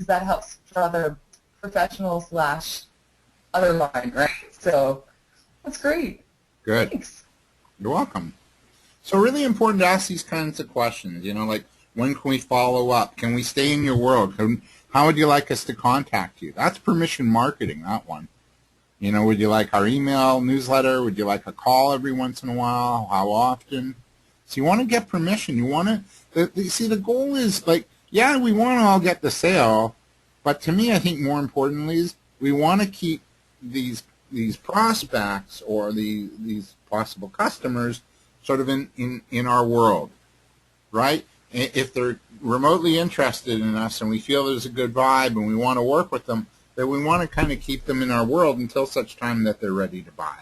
because that helps for other professionals slash other line, right? So that's great. Good. Thanks. You're welcome. So really important to ask these kinds of questions, you know, like when can we follow up? Can we stay in your world? How would you like us to contact you? That's permission marketing, that one. You know, would you like our email, newsletter? Would you like a call every once in a while? How often? So you want to get see, the goal is like, yeah, we want to all get the sale, but to me, I think more importantly is we want to keep these prospects or these possible customers sort of in our world, right? If they're remotely interested in us and we feel there's a good vibe and we want to work with them, then we want to kind of keep them in our world until such time that they're ready to buy.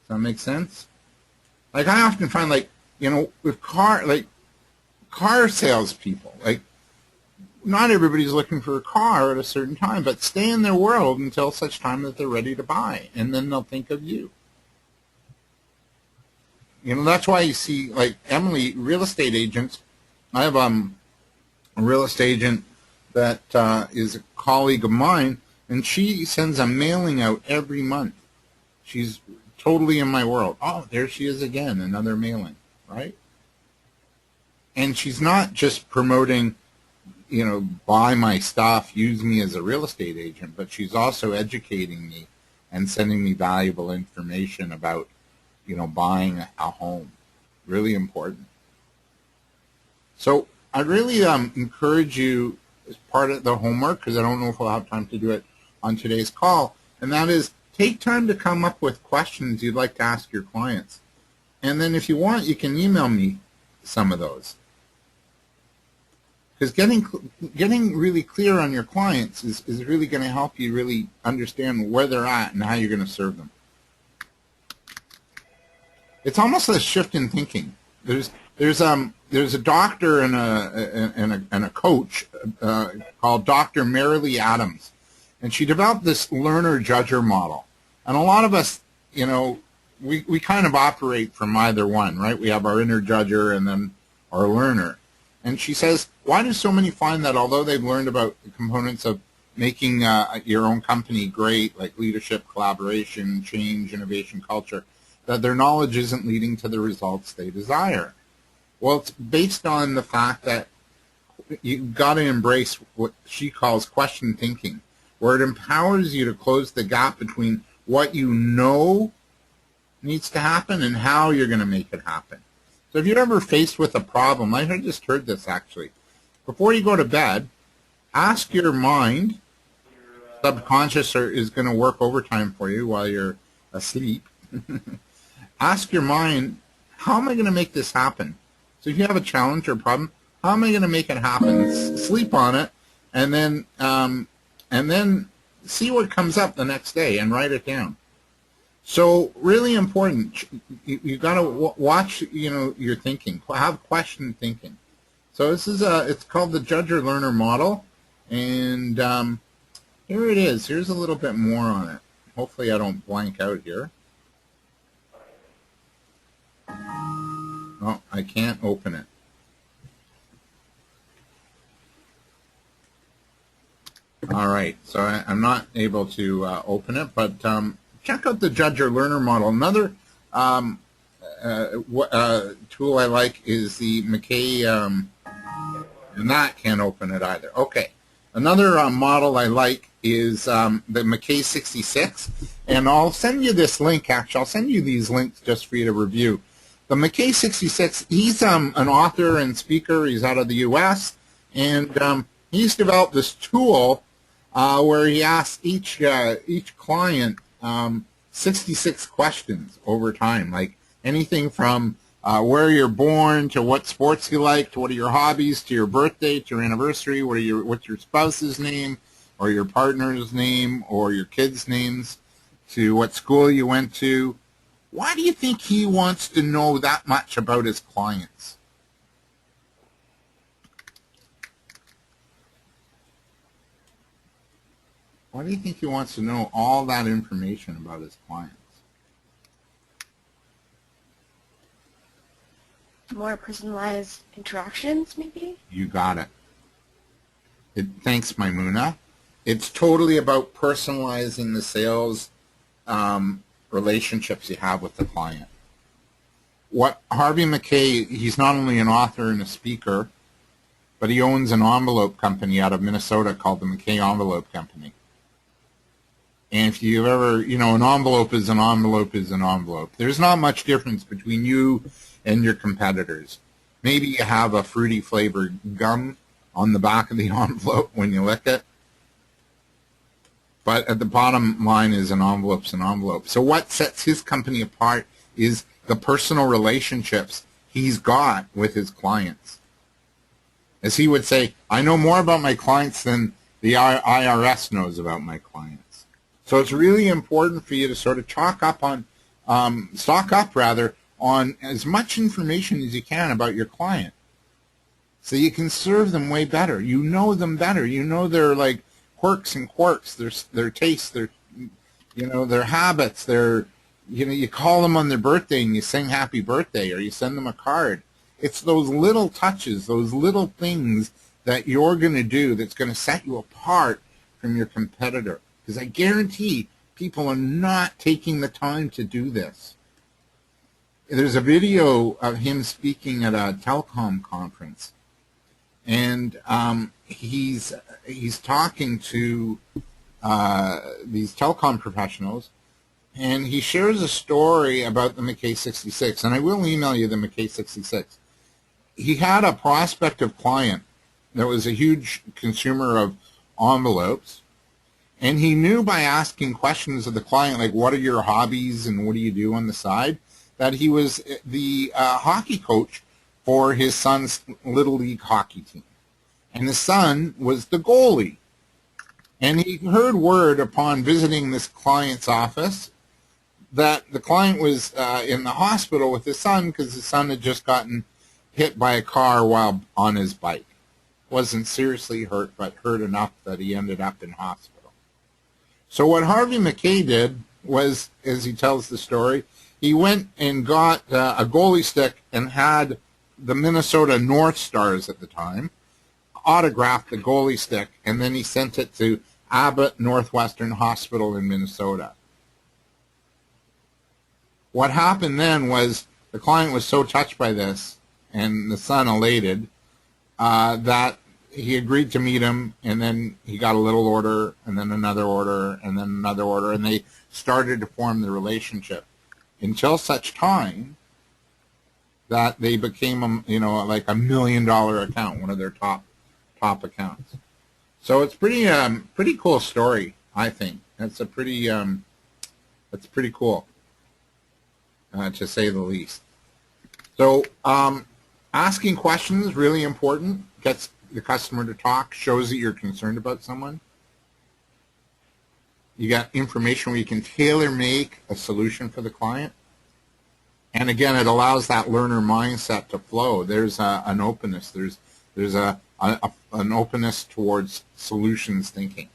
Does that make sense? Like I often find, like, you know, with car salespeople, like not everybody's looking for a car at a certain time, but stay in their world until such time that they're ready to buy, and then they'll think of you. You know, that's why you see, like Emily, real estate agents. I have a real estate agent that is a colleague of mine, and she sends a mailing out every month. She's totally in my world. Oh, there she is again, another mailing, right? And she's not just promoting, you know, buy my stuff, use me as a real estate agent, but she's also educating me and sending me valuable information about, you know, buying a home. Really important. So I really encourage you as part of the homework, because I don't know if we'll have time to do it on today's call, and that is take time to come up with questions you'd like to ask your clients. And then if you want, you can email me some of those. Because getting really clear on your clients is really going to help you really understand where they're at and how you're going to serve them. It's almost a shift in thinking. There's a doctor and a coach called Dr. Marilee Adams, and she developed this learner-judger model. And a lot of us, you know, we kind of operate from either one, right? We have our inner judger and then our learner. And she says, why do so many find that although they've learned about the components of making your own company great, like leadership, collaboration, change, innovation, culture, that their knowledge isn't leading to the results they desire? Well, it's based on the fact that you've got to embrace what she calls question thinking, where it empowers you to close the gap between what you know needs to happen and how you're going to make it happen. So if you're ever faced with a problem, I just heard this actually, before you go to bed, ask your mind, subconscious is going to work overtime for you while you're asleep. Ask your mind, how am I going to make this happen? So if you have a challenge or a problem, how am I going to make it happen? Sleep on it, and then see what comes up the next day and write it down. So really important. You got to watch, you know, your thinking. Have question thinking. So this is it's called the Judger Learner Model, and here it is. Here's a little bit more on it. Hopefully I don't blank out here. Oh, I can't open it. All right, so I'm not able to open it, but check out the Judger Learner Model. Another tool I like is the McKay, and that can't open it either. Okay, another model I like is the McKay 66, and I'll send you this link. Actually, I'll send you these links just for you to review. The McKay 66, he's an author and speaker. He's out of the U.S., and he's developed this tool where he asks each client 66 questions over time, like anything from where you're born to what sports you like, to what are your hobbies, to your birthday, to your anniversary, what's your spouse's name, or your partner's name, or your kids' names, to what school you went to. Why do you think he wants to know that much about his clients? Why do you think he wants to know all that information about his clients? More personalized interactions, maybe? You got it. Thanks, Maimuna. It's totally about personalizing the sales relationships you have with the client. What Harvey Mackay, he's not only an author and a speaker, but he owns an envelope company out of Minnesota called the Mackay Envelope Company. And if you've ever, an envelope is an envelope is an envelope. There's not much difference between you and your competitors. Maybe you have a fruity flavored gum on the back of the envelope when you lick it. But at the bottom line is an envelope's an envelope. So what sets his company apart is the personal relationships he's got with his clients. As he would say, I know more about my clients than the IRS knows about my clients. So it's really important for you to sort of stock up on as much information as you can about your client, so you can serve them way better. You know them better. You know their like quirks and quarks, their tastes, their habits, you call them on their birthday and you sing happy birthday, or you send them a card. It's those little touches, those little things that you're going to do that's going to set you apart from your competitor. Because I guarantee people are not taking the time to do this. There's a video of him speaking at a telecom conference, and he's talking to these telecom professionals, and he shares a story about the Mackay 66, and I will email you the Mackay 66. He had a prospective client that was a huge consumer of envelopes, and he knew by asking questions of the client, like, what are your hobbies and what do you do on the side, that he was the hockey coach for his son's Little League hockey team. And the son was the goalie. And he heard word upon visiting this client's office that the client was in the hospital with his son because his son had just gotten hit by a car while on his bike. Wasn't seriously hurt, but hurt enough that he ended up in hospital. So what Harvey Mackay did was, as he tells the story, he went and got a goalie stick and had the Minnesota North Stars at the time autographed the goalie stick, and then he sent it to Abbott Northwestern Hospital in Minnesota. What happened then was the client was so touched by this, and the son elated, that he agreed to meet him, and then he got a little order, and then another order, and then another order, and they started to form the relationship until such time that they became, like $1 million account, one of their top accounts. So it's pretty cool story, I think. That's pretty cool, to say the least. So asking questions, really important. Gets the customer to talk, shows that you're concerned about someone. You got information where you can tailor make a solution for the client. And again, it allows that learner mindset to flow. There's an openness. There's an openness towards solutions thinking.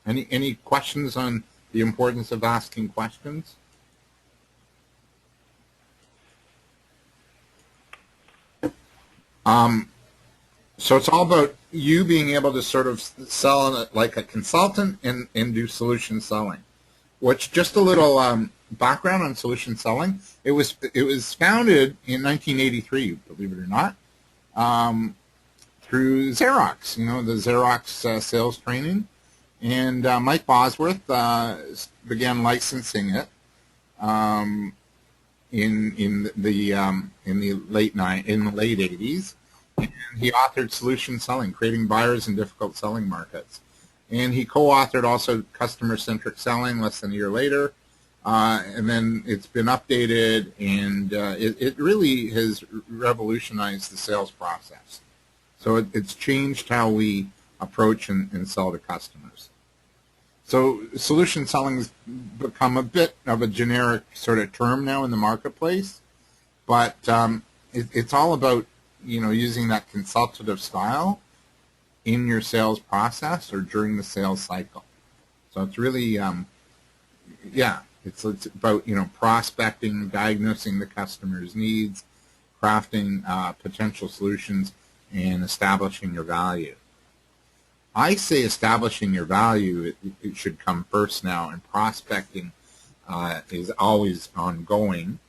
Any questions on the importance of asking questions? So it's all about you being able to sort of sell like a consultant and do solution selling. Which, just a little background on solution selling. It was founded in 1983, believe it or not, through Xerox. The Xerox sales training, and Mike Bosworth began licensing it in the late 80s. And he authored Solution Selling, Creating Buyers in Difficult Selling Markets. And he co-authored also Customer-Centric Selling less than a year later. And then it's been updated, and it really has revolutionized the sales process. So it's changed how we approach and sell to customers. So solution selling has become a bit of a generic sort of term now in the marketplace, but it's all about using that consultative style in your sales process or during the sales cycle. So it's really, it's about prospecting, diagnosing the customer's needs, crafting potential solutions, and establishing your value. I say establishing your value, it should come first now, and prospecting is always ongoing.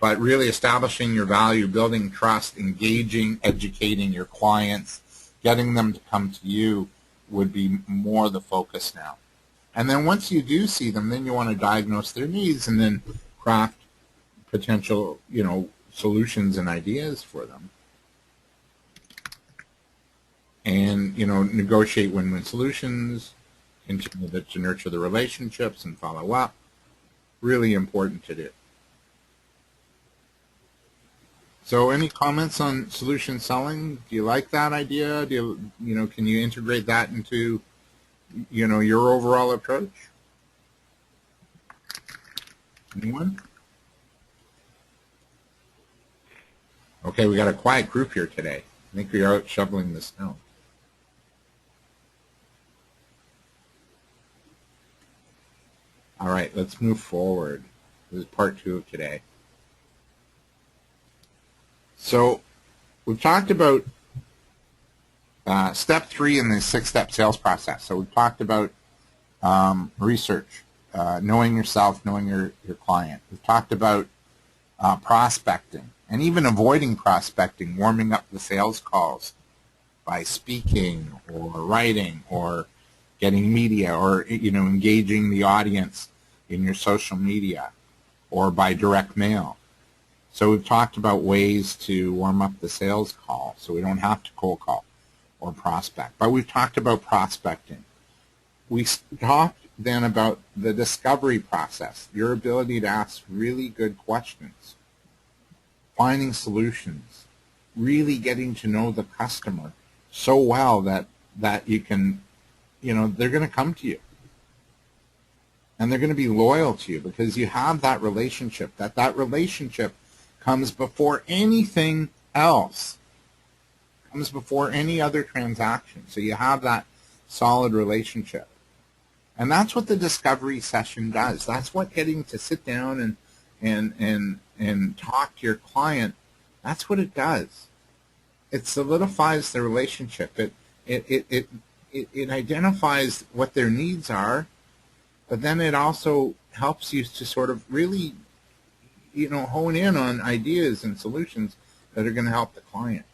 But really establishing your value, building trust, engaging, educating your clients, getting them to come to you would be more the focus now. And then once you do see them, then you want to diagnose their needs and then craft potential, solutions and ideas for them. And, negotiate win-win solutions, continue to nurture the relationships and follow up. Really important to do. So any comments on solution selling? Do you like that idea? Can you integrate that into, your overall approach? Anyone? Okay, we got a quiet group here today. I think we are out shoveling the snow. All right, let's move forward. This is part 2 of today. So we've talked about step 3 in the 6-step sales process. So we've talked about research, knowing yourself, knowing your client. We've talked about prospecting, and even avoiding prospecting, warming up the sales calls by speaking or writing or getting media or engaging the audience in your social media or by direct mail. So we've talked about ways to warm up the sales call so we don't have to cold call or prospect. But we've talked about prospecting. We talked then about the discovery process, your ability to ask really good questions, finding solutions, really getting to know the customer so well that you can, they're going to come to you. And they're going to be loyal to you because you have that relationship. That relationship comes before anything else, comes before any other transaction. So you have that solid relationship. And that's what the discovery session does. That's what getting to sit down and talk to your client, that's what it does. It solidifies the relationship. It identifies what their needs are, but then it also helps you to sort of really hone in on ideas and solutions that are going to help the client.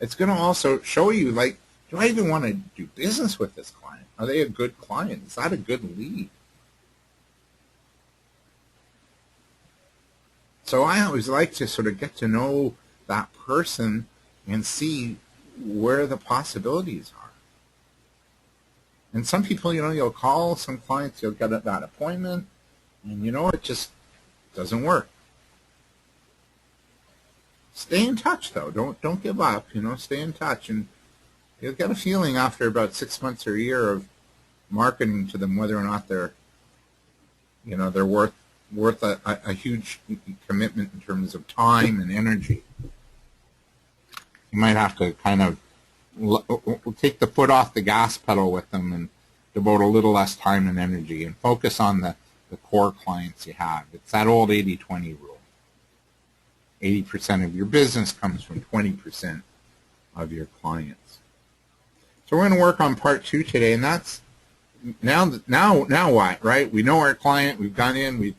It's going to also show you, do I even want to do business with this client? Are they a good client? Is that a good lead? So I always like to sort of get to know that person and see where the possibilities are. And some people, you'll call, some clients, you'll get that appointment, and it just doesn't work. Stay in touch, though. Don't give up. Stay in touch, and you'll get a feeling after about 6 months or a year of marketing to them whether or not they're worth a huge commitment in terms of time and energy. You might have to kind of take the foot off the gas pedal with them and devote a little less time and energy and focus on the core clients you have. It's that old 80-20 rule. 80% of your business comes from 20% of your clients. So we're going to work on part 2 today, and that's now what, right? We know our client. We've gone in. We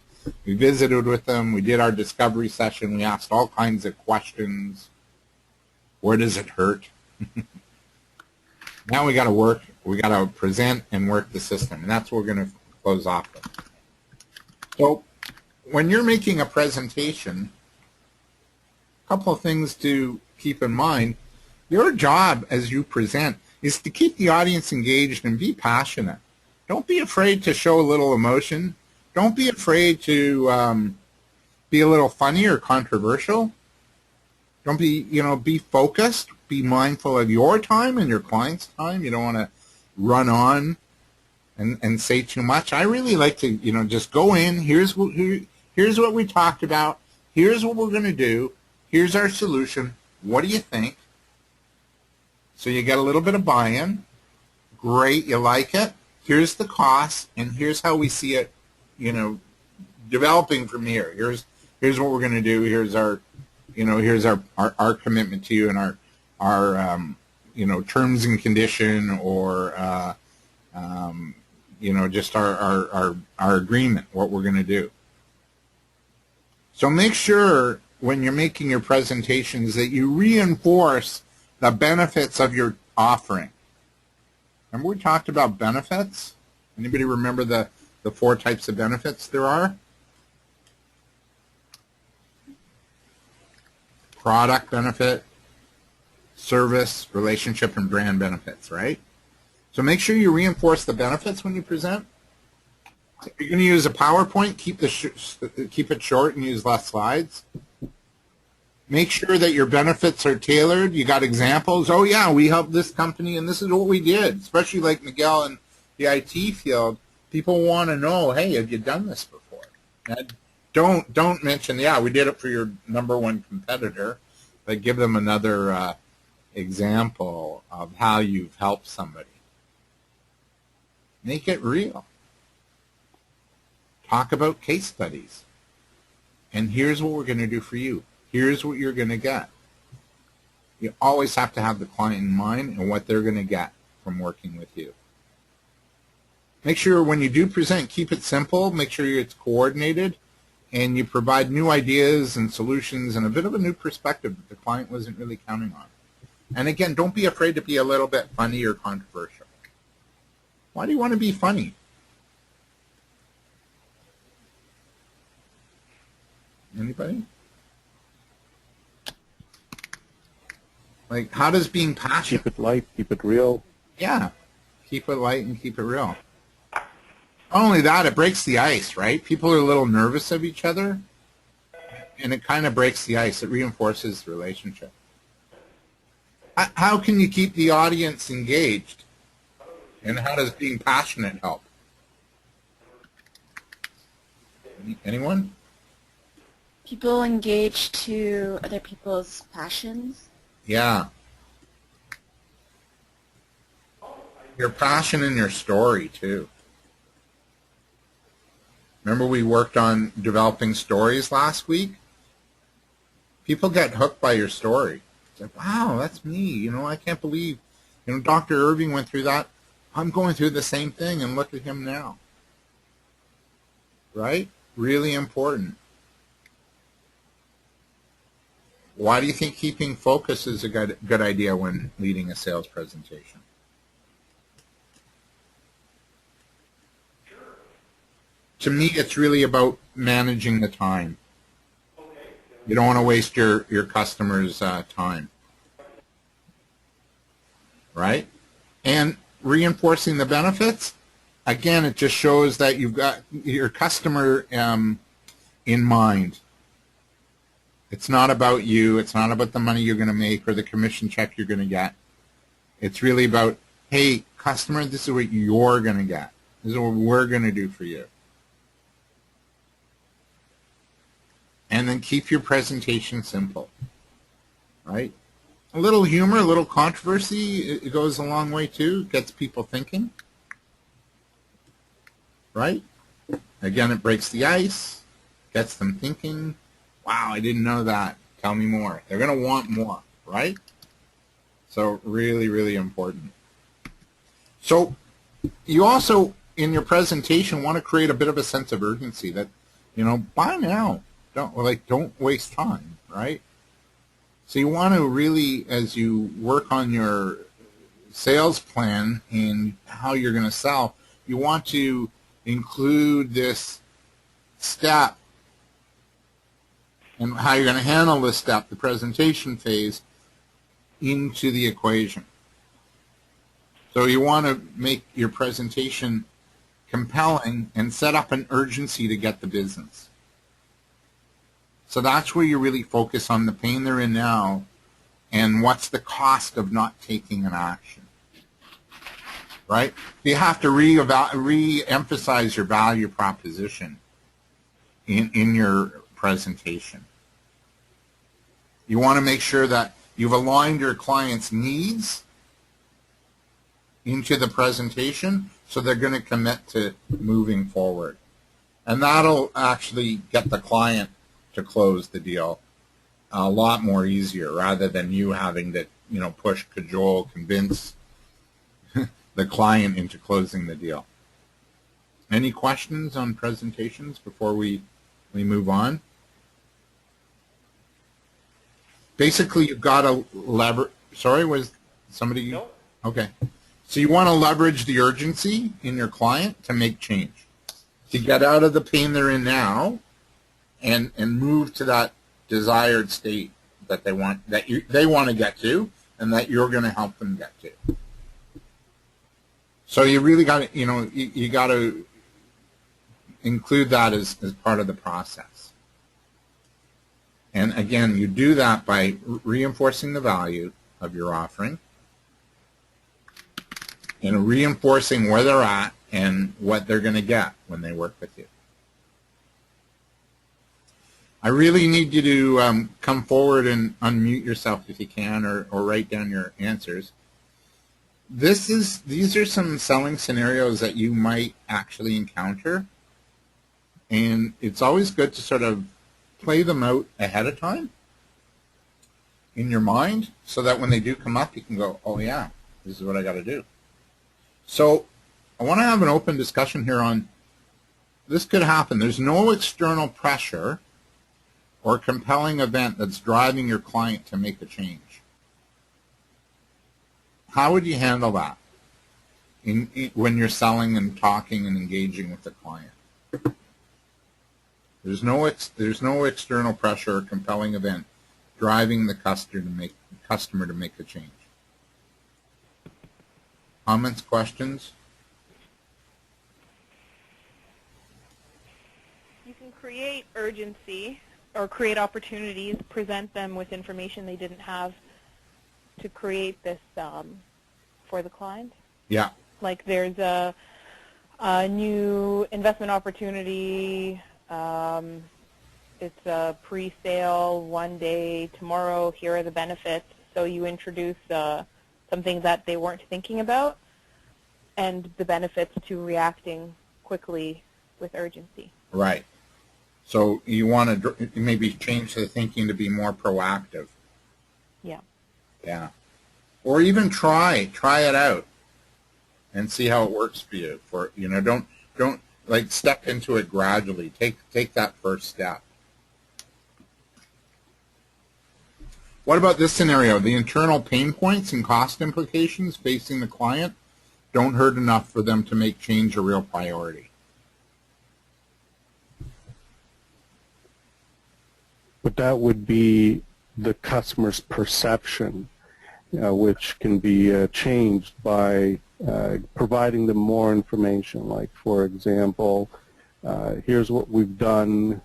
visited with them. We did our discovery session. We asked all kinds of questions. Where does it hurt? Now we got to work. We got to present and work the system, and that's what we're going to close off with. So when you're making a presentation, a couple of things to keep in mind. Your job as you present is to keep the audience engaged and be passionate. Don't be afraid to show a little emotion. Don't be afraid to be a little funny or controversial. Don't be, be focused. Be mindful of your time and your client's time. You don't want to run on and say too much. I really like to, just go in. Here's what we talked about. Here's what we're going to do. Here's our solution. What do you think? So you get a little bit of buy-in. Great, you like it. Here's the cost, and here's how we see it, developing from here. Here's what we're going to do. Here's our, here's our commitment to you and our terms and condition or just our agreement, what we're going to do. So make sure when you're making your presentations that you reinforce the benefits of your offering. Remember we talked about benefits? Anybody remember the 4 types of benefits there are? Product benefit, service, relationship, and brand benefits, right? So make sure you reinforce the benefits when you present. If you're going to use a PowerPoint, keep it short and use less slides. Make sure that your benefits are tailored. You got examples. Oh yeah, we helped this company and this is what we did. Especially like Miguel in the IT field, people want to know, hey, have you done this before? And don't mention, yeah, we did it for your #1 competitor, but give them another example of how you've helped somebody. Make it real. Talk about case studies. And here's what we're going to do for you. Here's what you're going to get. You always have to have the client in mind and what they're going to get from working with you. Make sure when you do present, keep it simple. Make sure it's coordinated. And you provide new ideas and solutions and a bit of a new perspective that the client wasn't really counting on. And again, don't be afraid to be a little bit funny or controversial. Why do you want to be funny? Anybody? Like, how does being passionate... Keep it light, keep it real. Yeah, keep it light and keep it real. Not only that, it breaks the ice, right? People are a little nervous of each other, and it kind of breaks the ice. It reinforces the relationship. How can you keep the audience engaged? And how does being passionate help? Anyone? People engage to other people's passions. Yeah. Your passion and your story, too. Remember we worked on developing stories last week? People get hooked by your story. It's like, wow, that's me. I can't believe, Dr. Irving went through that. I'm going through the same thing, and look at him now. Right? Really important. Why do you think keeping focus is a good idea when leading a sales presentation? To me, it's really about managing the time. You don't want to waste your customers' time. Right? And reinforcing the benefits, again, it just shows that you've got your customer in mind. It's not about you. It's not about the money you're going to make or the commission check you're going to get. It's really about, hey, customer, this is what you're going to get. This is what we're going to do for you. And then keep your presentation simple, right? A little humor, a little controversy, it goes a long way too. It gets people thinking, right? Again, it breaks the ice, gets them thinking. Wow, I didn't know that. Tell me more. They're going to want more, right? So really, really important. So you also, in your presentation, want to create a bit of a sense of urgency that, buy now. Don't waste time, right? So you want to really, as you work on your sales plan and how you're going to sell, you want to include this step and how you're going to handle this step, the presentation phase, into the equation. So you want to make your presentation compelling and set up an urgency to get the business. So that's where you really focus on the pain they're in now and what's the cost of not taking an action, right? You have to re-emphasize your value proposition in your presentation. You want to make sure that you've aligned your client's needs into the presentation so they're going to commit to moving forward. And that'll actually get the client to close the deal a lot more easier rather than you having to push, cajole, convince the client into closing the deal. Any questions on presentations before we move on? Basically, you've got to leverage. Sorry, was somebody? No. Okay. So you want to leverage the urgency in your client to make change, to get out of the pain they're in now, and move to that desired state that they want to get to, and that you're going to help them get to. So you really got to, you got to include that as part of the process. And again, you do that by reinforcing the value of your offering and reinforcing where they're at and what they're going to get when they work with you. I really need you to come forward and unmute yourself if you can, or write down your answers. These are some selling scenarios that you might actually encounter, and it's always good to sort of play them out ahead of time in your mind so that when they do come up, you can go, oh yeah, this is what I got to do. So I want to have an open discussion here on this. Could happen. There's no external pressure or compelling event that's driving your client to make a change. How would you handle that when you're selling and talking and engaging with the client? There's no external pressure or compelling event driving the customer to make a change. Comments, questions? You can create urgency or create opportunities, present them with information they didn't have to create this for the client. Yeah. Like there's a new investment opportunity. It's a pre-sale one day tomorrow. Here are the benefits. So you introduce something that they weren't thinking about and the benefits to reacting quickly with urgency. Right. So you want to maybe change the thinking to be more proactive. Yeah. Yeah. Or even try it out and see how it works for you. Don't like step into it gradually. Take that first step. What about this scenario? The internal pain points and cost implications facing the client don't hurt enough for them to make change a real priority. But that would be the customer's perception, which can be changed by providing them more information. Like, for example, here's what we've done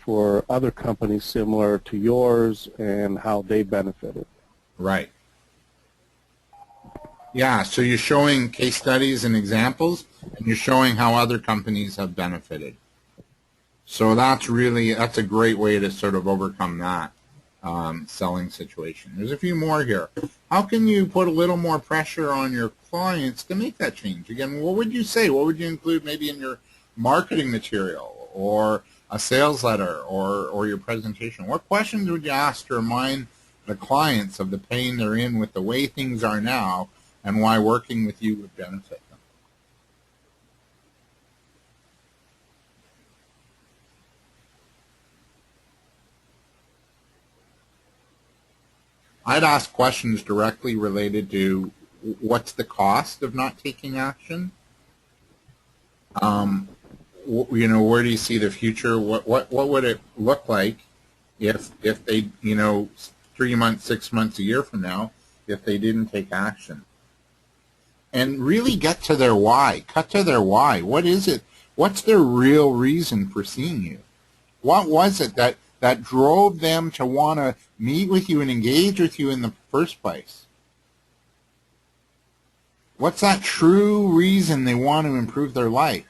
for other companies similar to yours and how they benefited. Right. Yeah, so you're showing case studies and examples, and you're showing how other companies have benefited. So that's a great way to sort of overcome that selling situation. There's a few more here. How can you put a little more pressure on your clients to make that change? Again, what would you say? What would you include maybe in your marketing material or a sales letter or your presentation? What questions would you ask to remind the clients of the pain they're in with the way things are now and why working with you would benefit them? I'd ask questions directly related to what's the cost of not taking action? Where do you see the future? What would it look like if they, 3 months, 6 months, a year from now, if they didn't take action? And really get to their why. Cut to their why. What is it? What's their real reason for seeing you? What was it that drove them to want to meet with you and engage with you in the first place? What's that true reason they want to improve their life?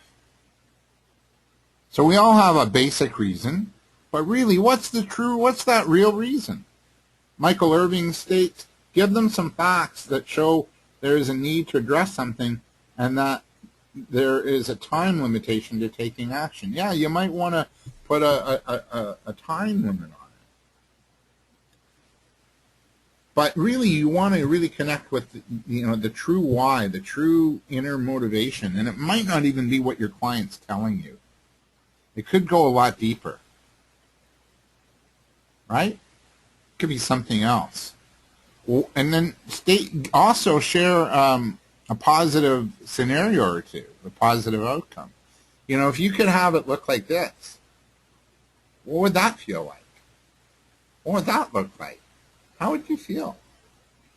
So we all have a basic reason, but really, what's that real reason? Michael Irving states, give them some facts that show there is a need to address something and that there is a time limitation to taking action. Yeah, you might want to put a time limit on it. But really, you want to really connect with the true why, the true inner motivation, and it might not even be what your client's telling you. It could go a lot deeper, right? It could be something else. And then also share a positive scenario or two, a positive outcome. If you could have it look like this, what would that feel like? What would that look like? How would you feel?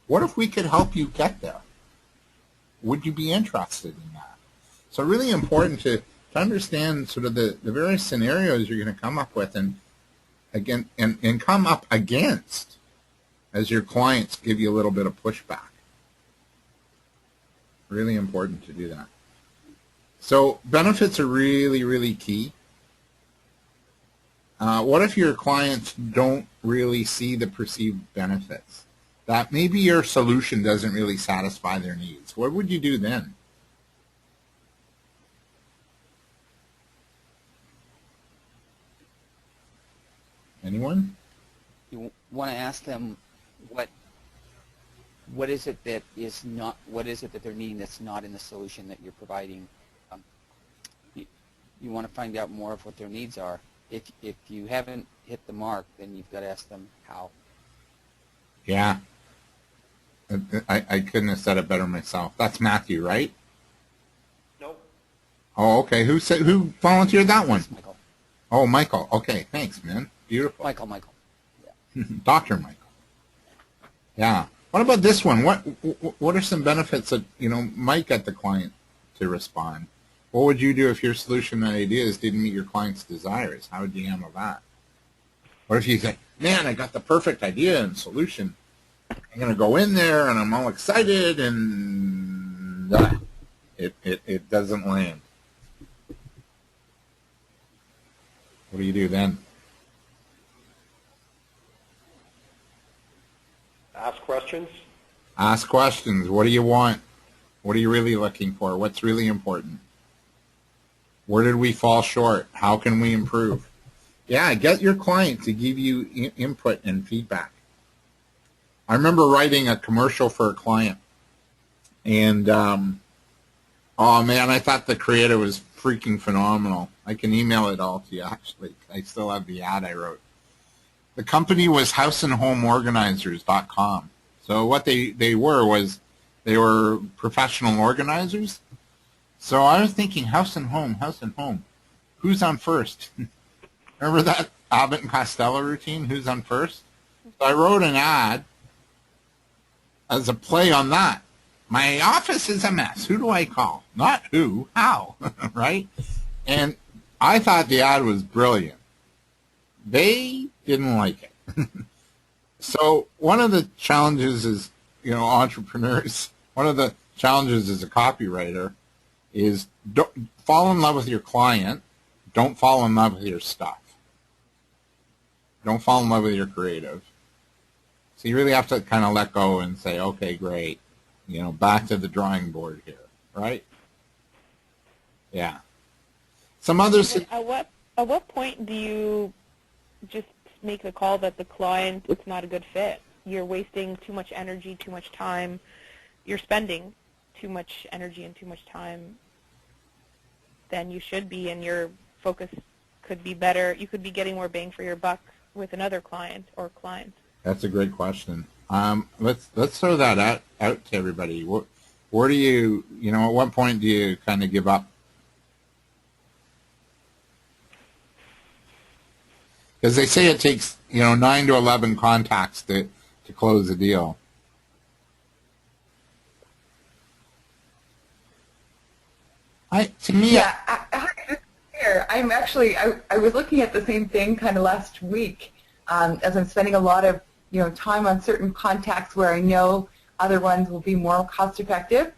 What if we could help you get there? Would you be interested in that? So really important to understand sort of the various scenarios you're going to come up with and come up against as your clients give you a little bit of pushback. Really important to do that. So benefits are really, really key. What if your clients don't really see the perceived benefits? That maybe your solution doesn't really satisfy their needs. What would you do then? Anyone? You want to ask them what is it that they're needing that's not in the solution that you're providing. You want to find out more of what their needs are. If you haven't hit the mark, then you've got to ask them how. Yeah. I couldn't have said it better myself. That's Matthew, right? Nope. Oh, okay. Who volunteered that one? That's Michael. Oh, Michael. Okay, thanks, man. Beautiful. Michael. Yeah. Dr. Michael. Yeah. What about this one? What are some benefits that might get the client to respond? What would you do if your solution and ideas didn't meet your client's desires? How would you handle that? What if you say, man, I got the perfect idea and solution. I'm going to go in there and I'm all excited and it doesn't land. What do you do then? Ask questions. Ask questions. What do you want? What are you really looking for? What's really important? Where did we fall short? How can we improve? Yeah, get your client to give you input and feedback. I remember writing a commercial for a client, and oh man, I thought the creative was freaking phenomenal. I can email it all to you, actually. I still have the ad I wrote. The company was houseandhomeorganizers.com. So what they were professional organizers. So I was thinking house and home. Who's on first? Remember that Abbott and Costello routine? Who's on first? So I wrote an ad as a play on that. My office is a mess. Who do I call? Not who, how, right? And I thought the ad was brilliant. They didn't like it. So one of the challenges is, entrepreneurs, one of the challenges as a copywriter is don't fall in love with your client. Don't fall in love with your stuff. Don't fall in love with your creative. So you really have to kind of let go and say, okay, great. Back to the drawing board here, right? Yeah. Some others. At what point do you just make the call that the client, it's not a good fit? You're wasting too much energy, too much time. You're spending too much energy and too much time than you should be, and your focus could be better. You could be getting more bang for your buck with another client or clients. That's a great question. Let's throw that out to everybody. Where do you, at what point do you kind of give up? Because they say it takes, 9 to 11 contacts to close a deal. I'm actually, I was looking at the same thing kind of last week as I'm spending a lot of, time on certain contacts where I know other ones will be more cost effective.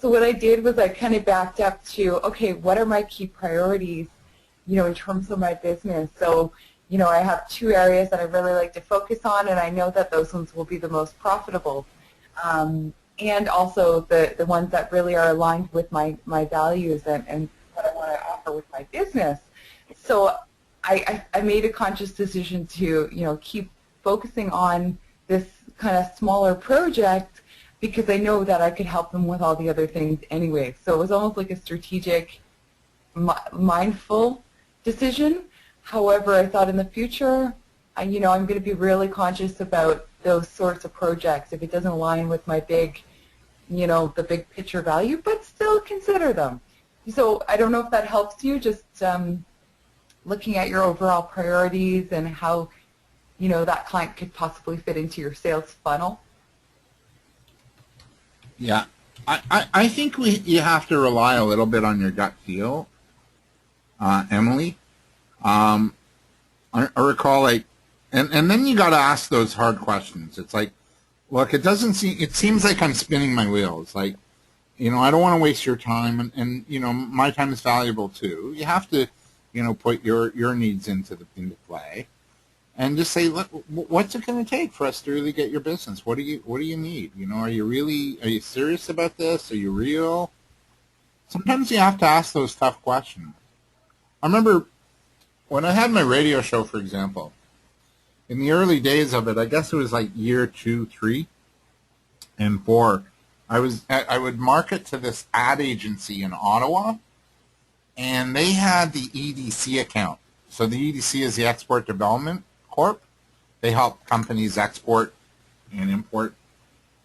So what I did was I kind of backed up to, okay, what are my key priorities, in terms of my business? So, I have 2 areas that I really like to focus on, and I know that those ones will be the most profitable. And also the ones that really are aligned with my values and what I want to offer with my business. So I made a conscious decision to, keep focusing on this kind of smaller project because I know that I could help them with all the other things anyway. So it was almost like a strategic, mindful decision. However, I thought in the future, I'm going to be really conscious about those sorts of projects if it doesn't align with my big, the big picture value, but still consider them. So I don't know if that helps you, just looking at your overall priorities and how, that client could possibly fit into your sales funnel. Yeah, I think you have to rely a little bit on your gut feel, Emily. I recall, like, and then you got to ask those hard questions. It's like, look, it seems like I'm spinning my wheels. Like, I don't want to waste your time, and my time is valuable too. You have to, put your needs into play, and just say, look, what's it going to take for us to really get your business? What do you need? Are you serious about this? Are you real? Sometimes you have to ask those tough questions. I remember when I had my radio show, for example, in the early days of it, I guess it was like year 2, 3, and 4, I would market to this ad agency in Ottawa, and they had the EDC account. So the EDC is the Export Development Corp. They help companies export and import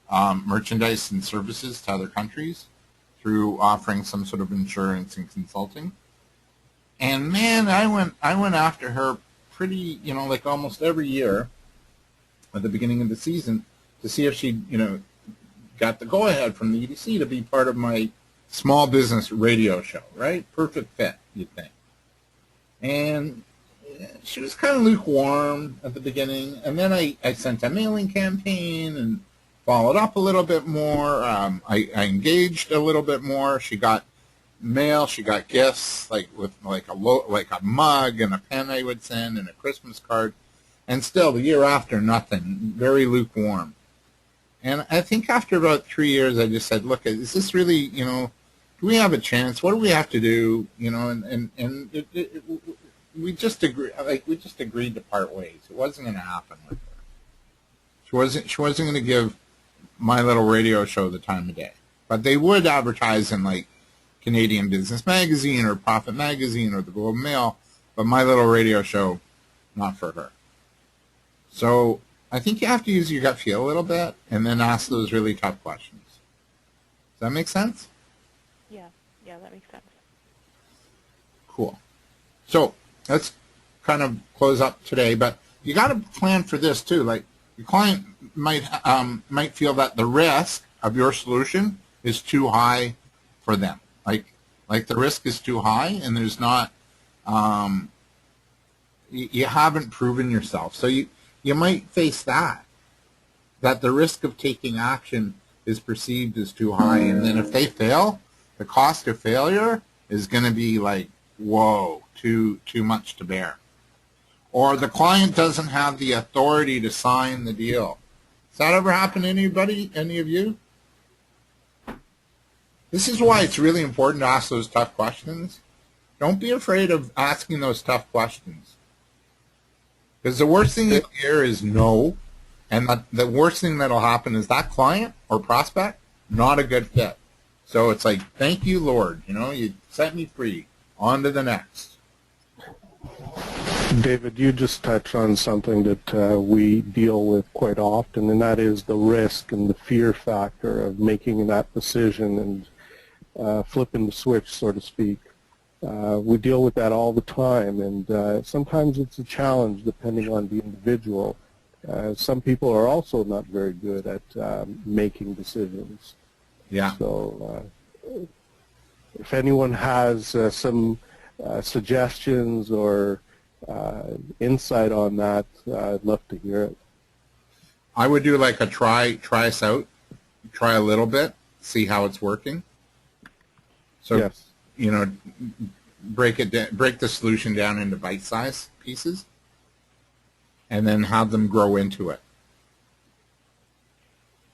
merchandise and services to other countries through offering some sort of insurance and consulting. And man, I went after her pretty, like almost every year at the beginning of the season to see if she, got the go-ahead from the EDC to be part of my small business radio show, right? Perfect fit, you'd think. And she was kind of lukewarm at the beginning, and then I sent a mailing campaign and followed up a little bit more. I engaged a little bit more. She got mail. She got gifts, like a mug and a pen I would send and a Christmas card. And still, the year after, nothing. Very lukewarm. And I think after about 3 years, I just said, look, is this really, do we have a chance? What do we have to do? We just agreed to part ways. It wasn't going to happen with her. She wasn't going to give my little radio show the time of day. But they would advertise in like Canadian Business Magazine or Profit Magazine or the Globe and Mail, but my little radio show, not for her. So I think you have to use your gut feel a little bit and then ask those really tough questions. Does that make sense? Yeah, that makes sense. Cool. So let's kind of close up today, but you got to plan for this too. Like your client might feel that the risk of your solution is too high for them. Like the risk is too high, and there's not. You haven't proven yourself, so you might face that the risk of taking action is perceived as too high, and then if they fail, the cost of failure is going to be like, whoa, too much to bear. Or the client doesn't have the authority to sign the deal. Does that ever happen to anybody, any of you? This is why it's really important to ask those tough questions. Don't be afraid of asking those tough questions. Because the worst thing you'll hear is no, and the worst thing that'll happen is that client or prospect, not a good fit. So it's like, thank you, Lord. You set me free. On to the next. David, you just touched on something that we deal with quite often, and that is the risk and the fear factor of making that decision and flipping the switch, so to speak. We deal with that all the time, and sometimes it's a challenge depending on the individual. Some people are also not very good at making decisions. Yeah. So if anyone has some suggestions or insight on that, I'd love to hear it. I would do like a try us out, try a little bit, see how it's working. So, yes. Break the solution down into bite-sized pieces, and then have them grow into it.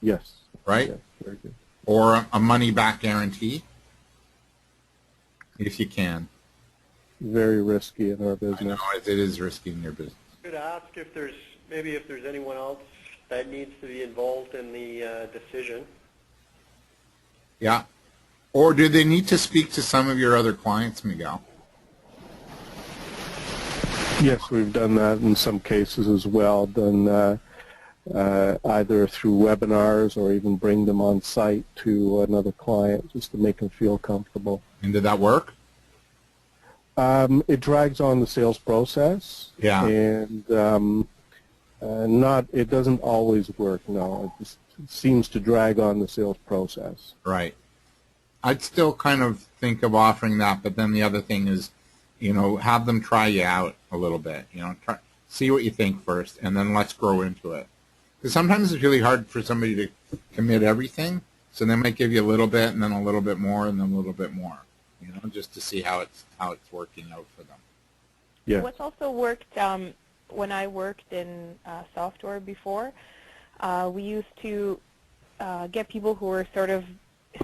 Yes. Right? Yes, very good. Or a money-back guarantee, if you can. Very risky in our business. I know it is risky in your business. Could ask if there's anyone else that needs to be involved in the decision. Yeah. Or do they need to speak to some of your other clients, Miguel? Yes, we've done that in some cases as well, done either through webinars or even bring them on site to another client just to make them feel comfortable. And did that work? It drags on the sales process. Yeah. And it doesn't always work, no. It just seems to drag on the sales process. Right. I'd still kind of think of offering that, but then the other thing is, have them try you out a little bit. See what you think first, and then let's grow into it. Because sometimes it's really hard for somebody to commit everything, so they might give you a little bit, and then a little bit more, and then a little bit more. Just to see how it's working out for them. Yeah. What's also worked when I worked in software before, we used to get people who were sort of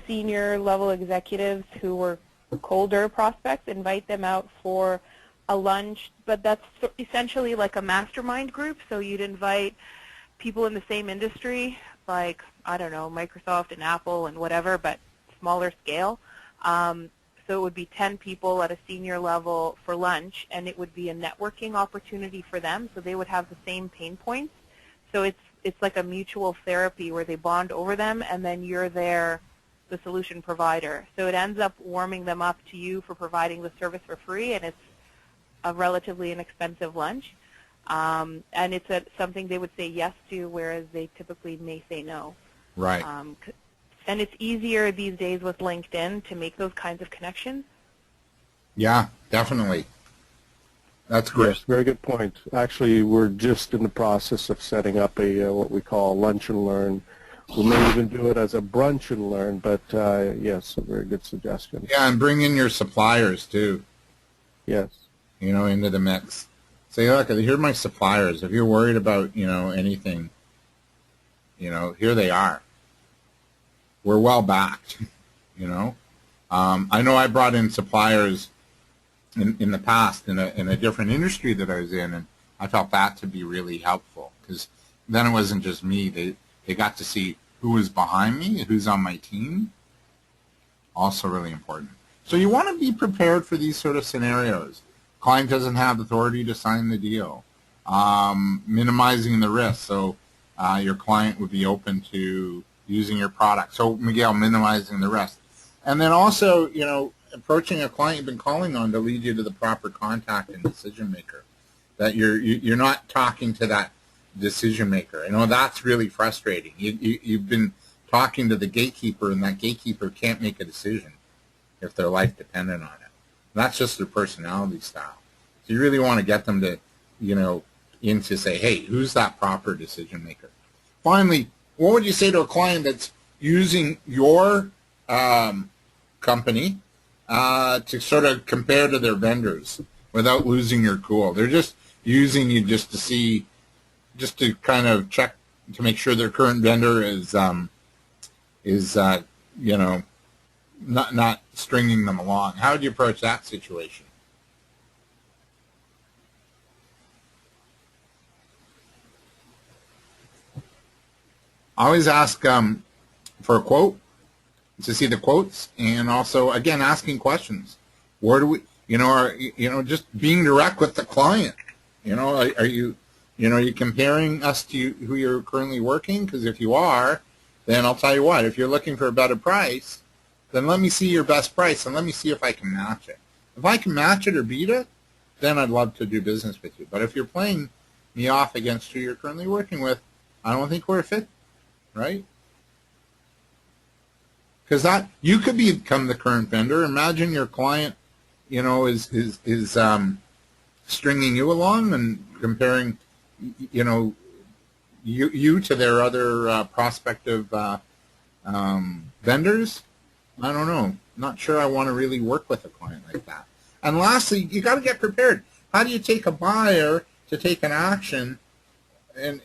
senior level executives who were colder prospects, invite them out for a lunch, but that's essentially like a mastermind group, so you'd invite people in the same industry, like, I don't know, Microsoft and Apple and whatever, but smaller scale. So it would be 10 people at a senior level for lunch, and it would be a networking opportunity for them, so they would have the same pain points. So it's like a mutual therapy where they bond over them, and then you're there, the solution provider. So it ends up warming them up to you for providing the service for free, and it's a relatively inexpensive lunch. And it's something they would say yes to, whereas they typically may say no. Right. And it's easier these days with LinkedIn to make those kinds of connections. Yeah, definitely. That's great. Yes, very good point. Actually, we're just in the process of setting up what we call lunch and learn. We may even do it as a brunch and learn, but yes, a very good suggestion. Yeah, and bring in your suppliers too. Yes. Into the mix. Say, look, here are my suppliers. If you're worried about, anything, here they are. We're well backed, I know I brought in suppliers in the past in a different industry that I was in, and I felt that to be really helpful because then it wasn't just me. They got to see who was behind me, who's on my team. Also really important. So you want to be prepared for these sort of scenarios. Client doesn't have authority to sign the deal. Minimizing the risk, so your client would be open to using your product. So, Miguel, minimizing the risk. And then also, approaching a client you've been calling on to lead you to the proper contact and decision maker. That you're not talking to that decision maker. That's really frustrating. You've been talking to the gatekeeper, and that gatekeeper can't make a decision if their life depended on it. That's just their personality style. So you really want to get them to, in to say, hey, who's that proper decision maker? Finally, what would you say to a client that's using your company to sort of compare to their vendors without losing your cool? They're just using you just to kind of check to make sure their current vendor is not stringing them along. How would you approach that situation? I always ask for a quote, to see the quotes, and also, again, asking questions. Where do we, just being direct with the client. Are you comparing us to who you're currently working? Because if you are, then I'll tell you what, if you're looking for a better price, then let me see your best price, and let me see if I can match it. If I can match it or beat it, then I'd love to do business with you. But if you're playing me off against who you're currently working with, I don't think we're a fit. Right? Because you could become the current vendor. Imagine your client, is stringing you along and comparing, you to their other prospective vendors. I don't know. Not sure I want to really work with a client like that. And lastly, you got to get prepared. How do you take a buyer to take an action? And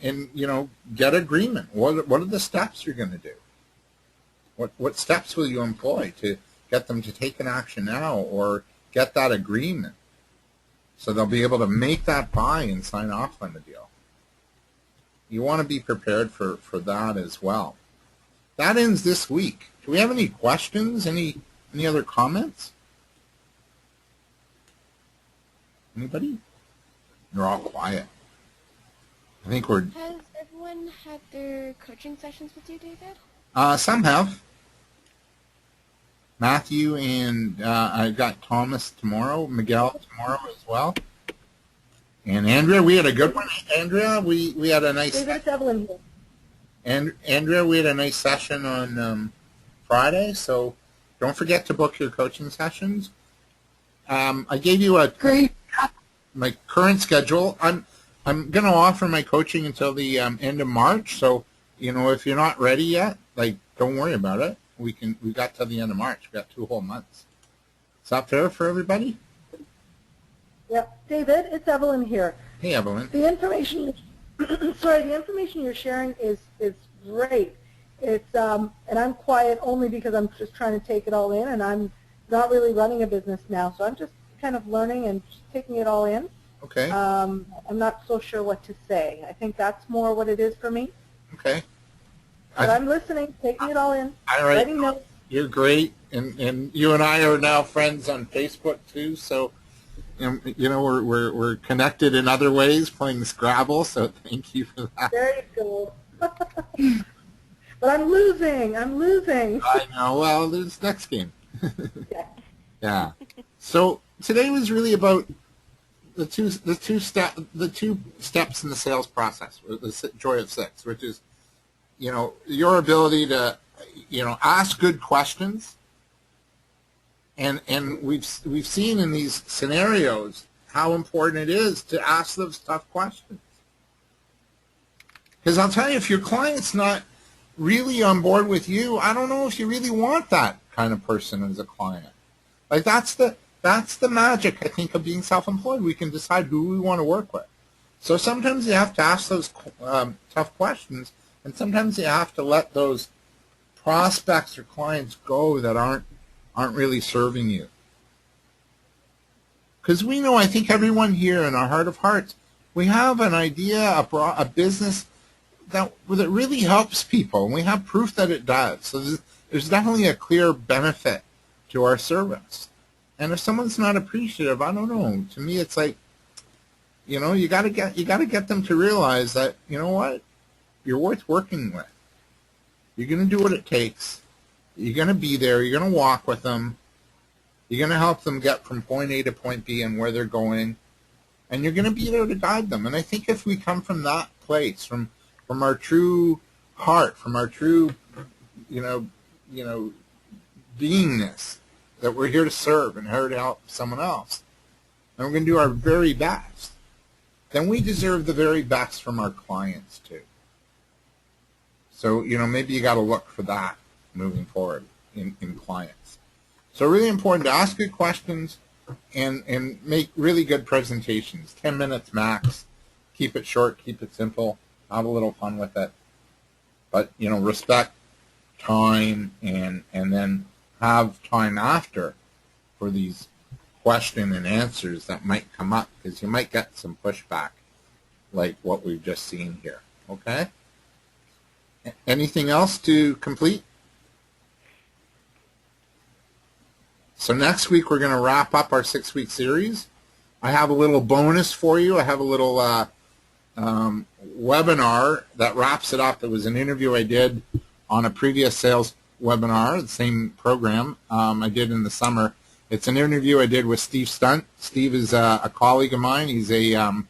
get agreement. What are the steps you're going to do? What steps will you employ to get them to take an action now or get that agreement so they'll be able to make that buy and sign off on the deal? you want to be prepared for that as well. That ends this week. Do we have any questions? Any other comments? Anybody? They're all quiet. I think we're... Has everyone had their coaching sessions with you, David? Some have. Matthew and I've got Thomas tomorrow, Miguel tomorrow as well. And Andrea, we had a good one. Andrea, we had a nice... David, it's Evelyn here. And Andrea, we had a nice session on Friday, so don't forget to book your coaching sessions. I gave you my current schedule. I'm going to offer my coaching until the end of March, so if you're not ready yet, don't worry about it. We got till the end of March. We got 2 whole months. Is that fair for everybody? Yep. David, it's Evelyn here. Hey, Evelyn. The information, the information you're sharing is great. It's and I'm quiet only because I'm just trying to take it all in, and I'm not really running a business now, so I'm just kind of learning and just taking it all in. Okay. I'm not so sure what to say. I think that's more what it is for me. Okay. But I'm listening, taking it all in, All right. writing notes. You're great, and you and I are now friends on Facebook too. So, we're connected in other ways, playing Scrabble. So thank you for that. There you go. But I'm losing. I know. Well, there's next game. Yeah. Yeah. So today was really about the two steps in the sales process, or the Joy of Six, which is, your ability to, ask good questions. And we've seen in these scenarios how important it is to ask those tough questions. Because I'll tell you, if your client's not really on board with you, I don't know if you really want that kind of person as a client. That's the magic, I think, of being self-employed. We can decide who we want to work with. So sometimes you have to ask those tough questions, and sometimes you have to let those prospects or clients go that aren't really serving you. Because we know, I think everyone here in our heart of hearts, we have an idea, a business that really helps people, and we have proof that it does. So there's definitely a clear benefit to our service. And if someone's not appreciative, I don't know. To me, it's like, you got to get them to realize that, what, you're worth working with. You're going to do what it takes. You're going to be there. You're going to walk with them. You're going to help them get from point A to point B and where they're going, and you're going to be there to guide them. And I think if we come from that place, from our true heart, from our true, beingness, that we're here to serve and here to help someone else, and we're going to do our very best, then we deserve the very best from our clients too. So, maybe you got to look for that moving forward in clients. So really important to ask good questions and make really good presentations, 10 minutes max. Keep it short, keep it simple, have a little fun with it. But, respect time and then have time after for these question and answers that might come up, because you might get some pushback like what we've just seen here. Okay? Anything else to complete? So next week we're going to wrap up our 6-week series. I have a little bonus for you. I have a little webinar that wraps it up. It was an interview I did on a previous sales webinar, the same program I did in the summer. It's an interview I did with Steve Stunt. Steve is a colleague of mine. He's a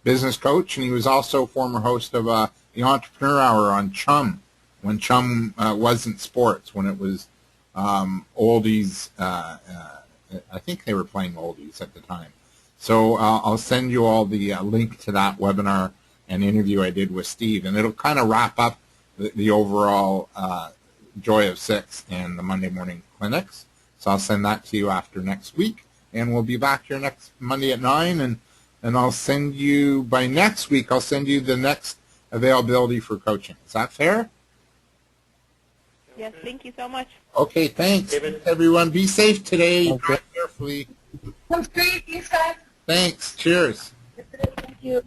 business coach, and he was also former host of the Entrepreneur Hour on Chum, when Chum wasn't sports, when it was oldies. I think they were playing oldies at the time. So I'll send you all the link to that webinar and interview I did with Steve, and it'll kind of wrap up the overall Joy of Six and the Monday morning clinics. So I'll send that to you after next week, and we'll be back here next Monday at 9, and I'll send you, by next week, I'll send you the next availability for coaching. Is that fair? Yes, thank you so much. Okay, thanks. David. Everyone, be safe today. Okay. Drive carefully. Sounds great. Thanks, guys. Thanks. Cheers. Thank you.